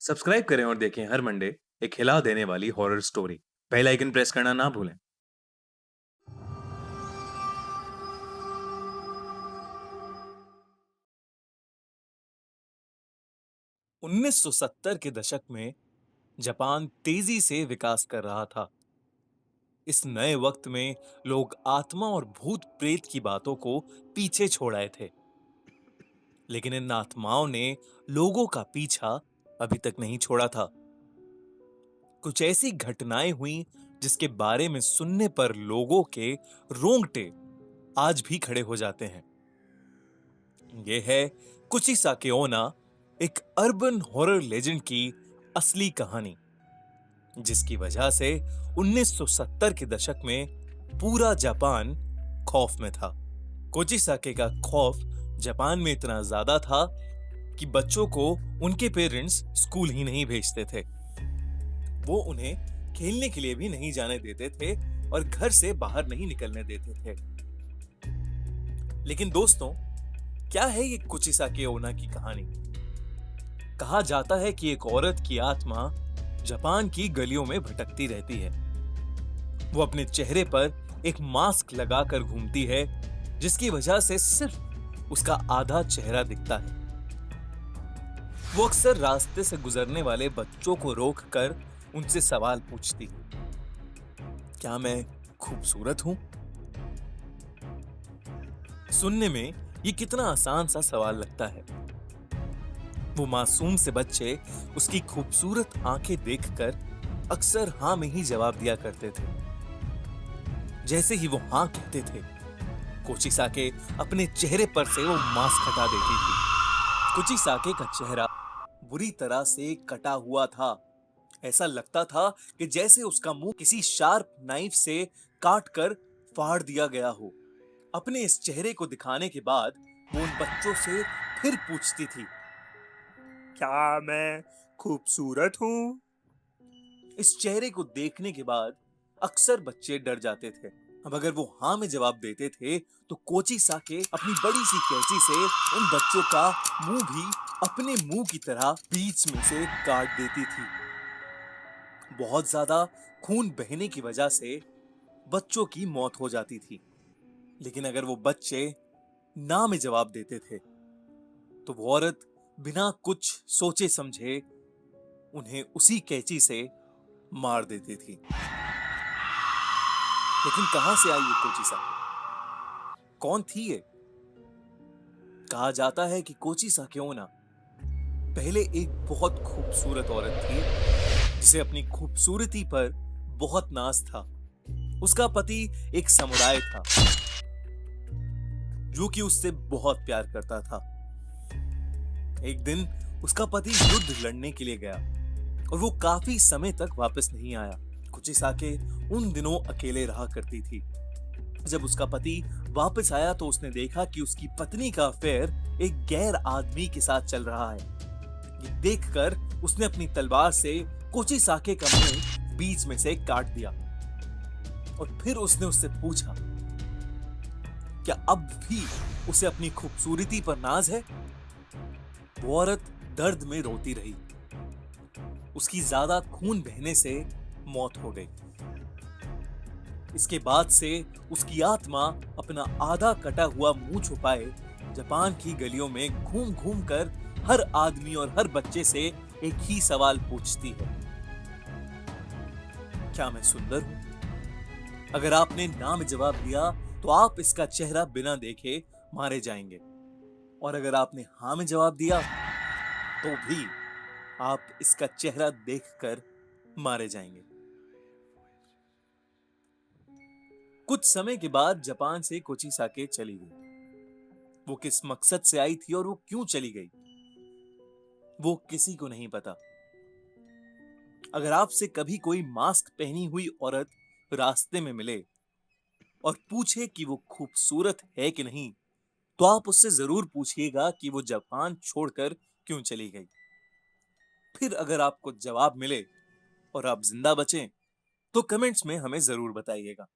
Subscribe करें और देखें हर मंडे एक हिला देने वाली horror story. Bell icon press करना ना भूलें। 1970 के दशक में जापान तेजी से विकास कर रहा था। इस नए वक्त में लोग आत्मा और भूत प्रेत की बातों को पीछे छोड़ आए थे, लेकिन इन आत्माओं ने लोगों का पीछा अभी तक नहीं छोड़ा था। कुछ ऐसी घटनाएं हुई जिसके बारे में सुनने पर लोगों के रोंगटे आज भी खड़े हो जाते हैं। यह है कुचिसाके ओना, एक अर्बन हॉरर लेजेंड की असली कहानी, जिसकी वजह से 1970 के दशक में पूरा जापान खौफ में था। कोचिसाके का खौफ जापान में इतना ज्यादा था कि बच्चों को उनके पेरेंट्स स्कूल ही नहीं भेजते थे। वो उन्हें खेलने के लिए भी नहीं जाने देते थे और घर से बाहर नहीं निकलने देते थे। लेकिन दोस्तों, क्या है ये कुचिसाके ओना की कहानी? कहा जाता है कि एक औरत की आत्मा जापान की गलियों में भटकती रहती है। वो अपने चेहरे पर एक मास्क लगाकर घूमती है, जिसकी वजह से सिर्फ उसका आधा चेहरा दिखता है। वो अक्सर रास्ते से गुजरने वाले बच्चों को रोककर उनसे सवाल पूछती है, क्या मैं खूबसूरत हूं? सुनने में ये कितना आसान सा सवाल लगता है। वो मासूम से बच्चे उसकी खूबसूरत आंखें देखकर अक्सर हाँ में ही जवाब दिया करते थे। जैसे ही वो हाँ कहते थे, कोचिसाके अपने चेहरे पर से वो मास्क हटा देती थी। कोचिसाके का चेहरा बुरी तरह से कटा हुआ था। ऐसा लगता था कि जैसे उसका मुंह किसी शार्प नाइफ से काट कर फाड़ दिया गया हो। अपने इस चेहरे को दिखाने के बाद वो उन बच्चों से फिर पूछती थी, क्या मैं खूबसूरत हूं? इस चेहरे को देखने के बाद अक्सर बच्चे डर जाते थे। अब अगर वो हाँ में जवाब देते थे तो कोचिसाके अपनी बड़ी सी कैंची से उन बच्चों का मुंह भी अपने मुंह की तरह बीच में से काट देती थी। बहुत ज्यादा खून बहने की वजह से बच्चों की मौत हो जाती थी। लेकिन अगर वो बच्चे ना में जवाब देते थे तो वो औरत बिना कुछ सोचे समझे उन्हें उसी कैंची से मार देती थी। लेकिन कहां से आई ये कोचिसाके? कौन थी ये? कहा जाता है कि कोचिसाके ओना पहले एक बहुत खूबसूरत औरत थी, जिसे अपनी खूबसूरती पर बहुत नाज था। उसका पति एक समुराय था जो कि उससे बहुत प्यार करता था। एक दिन उसका पति युद्ध लड़ने के लिए गया और वो काफी समय तक वापस नहीं आया। कुचिसाके उन दिनों अकेले रहा करती थी। जब उसका पति वापस आया तो उसने देखा कि उसकी पत्नी का अफेयर एक गैर आदमी के साथ चल रहा है। ये देखकर उसने अपनी तलवार से कोचिसाके का मुंह बीच में से काट दिया और फिर उसने उससे पूछा, क्या अब भी उसे अपनी खूबसूरती पर नाज है? वो औरत दर्द में रोती रही। उसकी ज्यादा खून बहने से मौत हो गई। इसके बाद से उसकी आत्मा अपना आधा कटा हुआ मुंह छुपाए जापान की गलियों में घूम घूम कर हर आदमी और हर बच्चे से एक ही सवाल पूछती है, क्या मैं सुंदर हूं? अगर आपने ना में जवाब दिया तो आप इसका चेहरा बिना देखे मारे जाएंगे, और अगर आपने हाँ में जवाब दिया तो भी आप इसका चेहरा देखकर मारे जाएंगे। कुछ समय के बाद जापान से कोचिसाके चली गई। वो किस मकसद से आई थी और वो क्यों चली गई, वो किसी को नहीं पता। अगर आपसे कभी कोई मास्क पहनी हुई औरत रास्ते में मिले और पूछे कि वो खूबसूरत है कि नहीं, तो आप उससे जरूर पूछिएगा कि वो जापान छोड़कर क्यों चली गई। फिर अगर आपको जवाब मिले और आप जिंदा बचें तो कमेंट्स में हमें जरूर बताइएगा।